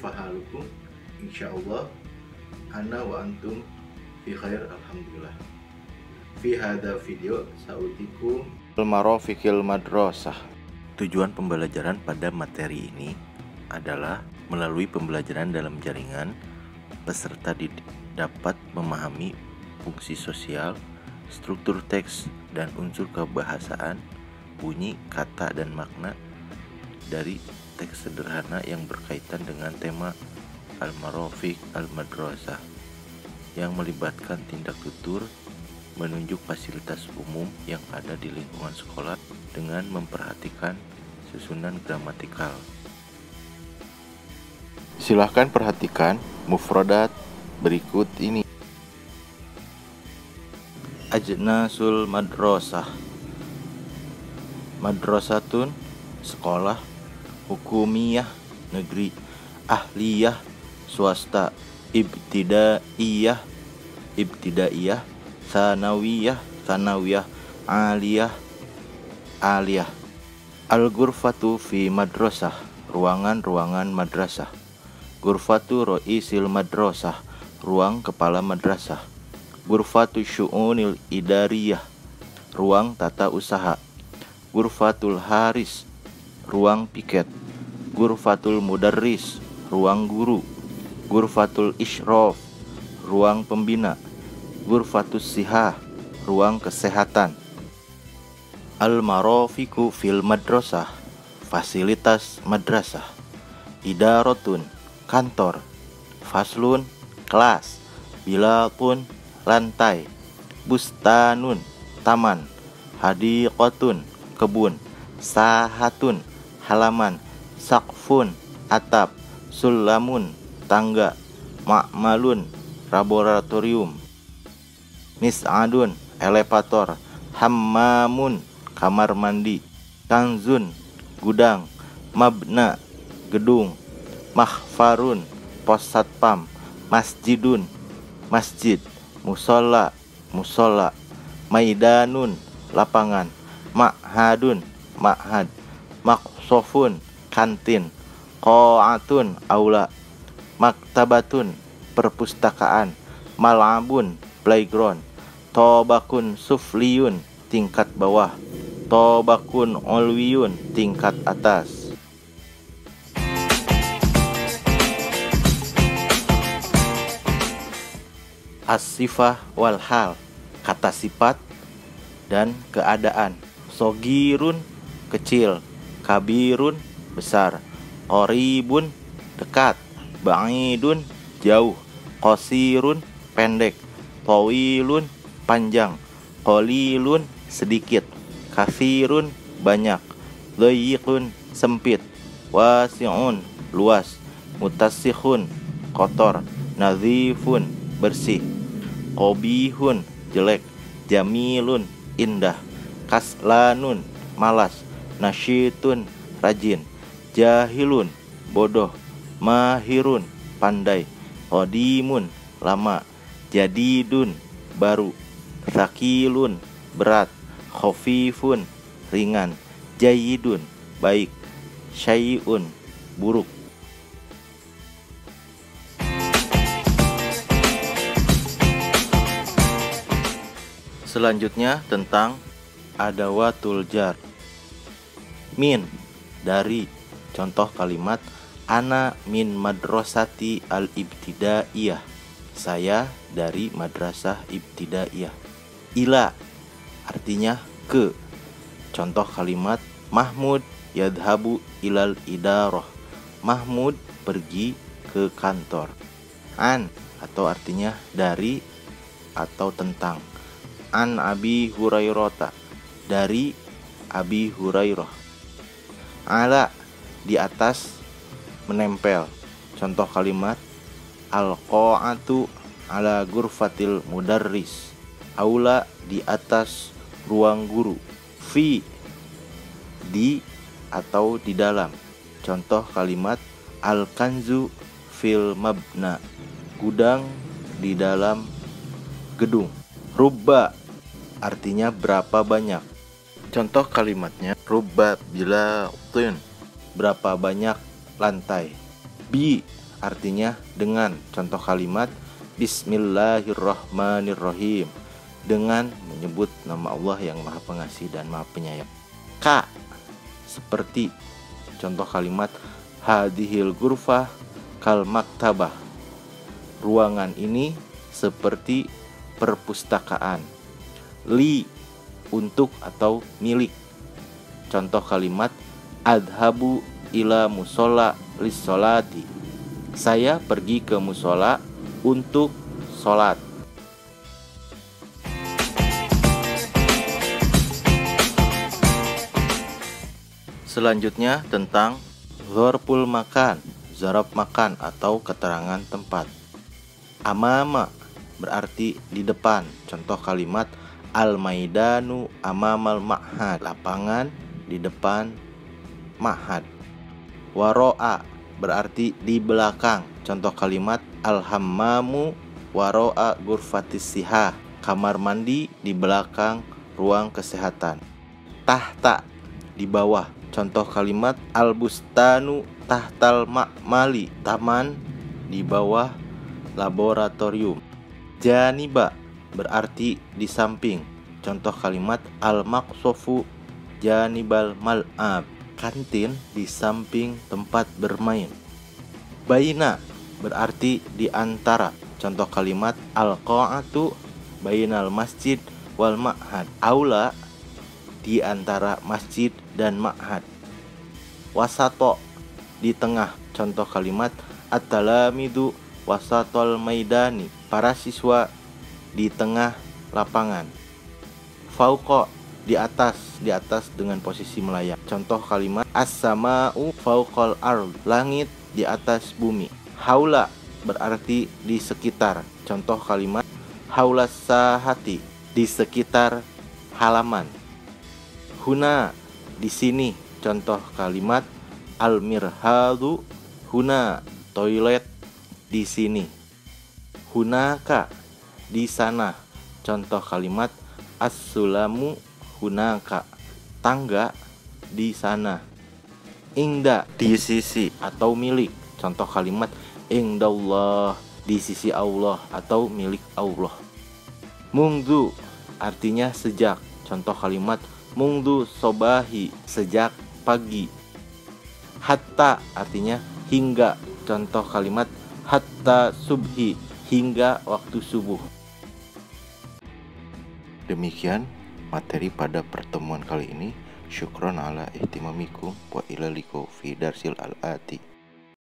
kaifa halukum? Insyaallah ana wa antum fi khair, alhamdulillah. Fi hadha video sautikum al-marafiqil madrasah. Tujuan pembelajaran pada materi ini adalah melalui pembelajaran dalam jaringan, peserta dapat memahami fungsi sosial, struktur teks dan unsur kebahasaan, bunyi, kata, dan makna dari teks sederhana yang berkaitan dengan tema Al-Marafiq Al-Madrasah yang melibatkan tindak tutur, menunjuk fasilitas umum yang ada di lingkungan sekolah dengan memperhatikan susunan gramatikal. Silahkan perhatikan mufradat berikut ini. Ajnasul madrasah. Madrasatun sekolah, hukumiyah negeri, ahliyah swasta, ibtidaiyah sanawiyah, aliyah. Al-ghurfatu fi madrasah, ruangan madrasah. Ghurfatu ro'isil madrasah, ruang kepala madrasah. Ghurfatu syu'unil idariyah, ruang tata usaha. Ghurfatul haris, ruang piket. Ghurfatul mudarris, ruang guru. Ghurfatul isyraf, ruang pembina. Ghurfatus sihah, ruang kesehatan. Al-marafiqu fil madrasah, fasilitas madrasah. Idaratun, kantor. Faslun, kelas. Bilatun, lantai. Bustanun, taman. Hadiqatun, kebun. Sahatun, halaman. Saqfun, atap. Sulamun, tangga. Ma'malun, laboratorium. Mis'adun, elevator. Hammamun, kamar mandi. Kanzun, gudang. Mabna, gedung. Mahfarun, pos satpam. Masjidun, masjid. Musola, musola. Maidanun, lapangan. Ma'hadun, ma'had. Maksofun, kantin. Qa'atun, aula. Maktabatun, perpustakaan. Mal'abun, playground. Tobakun sufliyun, tingkat bawah. Tobakun ulwiyun, tingkat atas. As-sifah wal hal, kata sifat dan keadaan. Sogirun, kecil. Kabirun, besar. Qoribun, dekat. Ba'idun, jauh. Qasirun, pendek. Tawilun, panjang. Qalilun, sedikit. Katsirun, banyak. Dhayiqun, sempit. Wasi'un, luas. Mutasikhun, kotor. Nadhifun, bersih. Qabihun, jelek. Jamilun, indah. Kaslanun, malas. Nasyitun, rajin. Jahilun, bodoh. Mahirun, pandai. Qadimun, lama. Jadidun, baru. Thaqilun, berat. Khafifun, ringan. Jayyidun, baik. Syai'un, buruk. Selanjutnya tentang adawatul jar. Min, dari. Contoh kalimat ana min madrasati al-ibtidaiyah, saya dari madrasah ibtidaiyah. Ila, artinya ke. Contoh kalimat Mahmud yadhabu ilal idarah, Mahmud pergi ke kantor. An, atau artinya dari atau tentang. An Abi Hurairata, dari Abi Hurairah. Ala, di atas, menempel. Contoh kalimat al-qa'atu ala ghurfatil mudarris, aula, di atas ruang guru. Fi, di atau di dalam. Contoh kalimat al-kanzu fil mabna, gudang di dalam gedung. Rubba, artinya berapa banyak. Contoh kalimatnya rubba bilatun, berapa banyak lantai. Bi, artinya dengan. Contoh kalimat Bismillahirrahmanirrahim, dengan menyebut nama Allah yang Maha Pengasih dan Maha Penyayang. Ka, seperti. Contoh kalimat hadhil ghurfah kal maktabah, ruangan ini seperti perpustakaan. Li, untuk atau milik. Contoh kalimat adhabu ila musola lissolati, saya pergi ke musola untuk sholat. Selanjutnya tentang dzarful makan, zaraf makan atau keterangan tempat. Amama berarti di depan. Contoh kalimat al-maidanu amamal ma'had, lapangan di depan ma'had. Waro'a berarti di belakang. Contoh kalimat al-hammamu waro'a ghurfatis siha, kamar mandi di belakang ruang kesehatan. Tahta, di bawah. Contoh kalimat al-bustanu tahtal ma'mali, taman di bawah laboratorium. Janiba berarti di samping. Contoh kalimat al-maqsofu janibal mal'ab, kantin di samping tempat bermain. Baina berarti di antara. Contoh kalimat al-qa'atu bainal masjid wal ma'had, aula di antara masjid dan ma'had. Wasato, di tengah. Contoh kalimat at-talamidu wasatol maidani, para siswa di tengah lapangan. Fauqa, di atas dengan posisi melayang. Contoh kalimat as-sama'u fauqal ard, langit di atas bumi. Haula berarti di sekitar. Contoh kalimat haulas sahati, di sekitar halaman. Huna, di sini. Contoh kalimat al-mirhadu huna, toilet di sini. Hunaka, di sana. Contoh kalimat as-sulamu hunaka, tangga di sana. Ingda, di sisi atau milik. Contoh kalimat ingdallah, di sisi Allah atau milik Allah. Mungdu artinya sejak. Contoh kalimat mungdu sobahi, sejak pagi. Hatta artinya hingga. Contoh kalimat hatta subhi, hingga waktu subuh. Demikian materi pada pertemuan kali ini. Syukron ala ihtimamikum wa ilaliku fi darsil al-ati.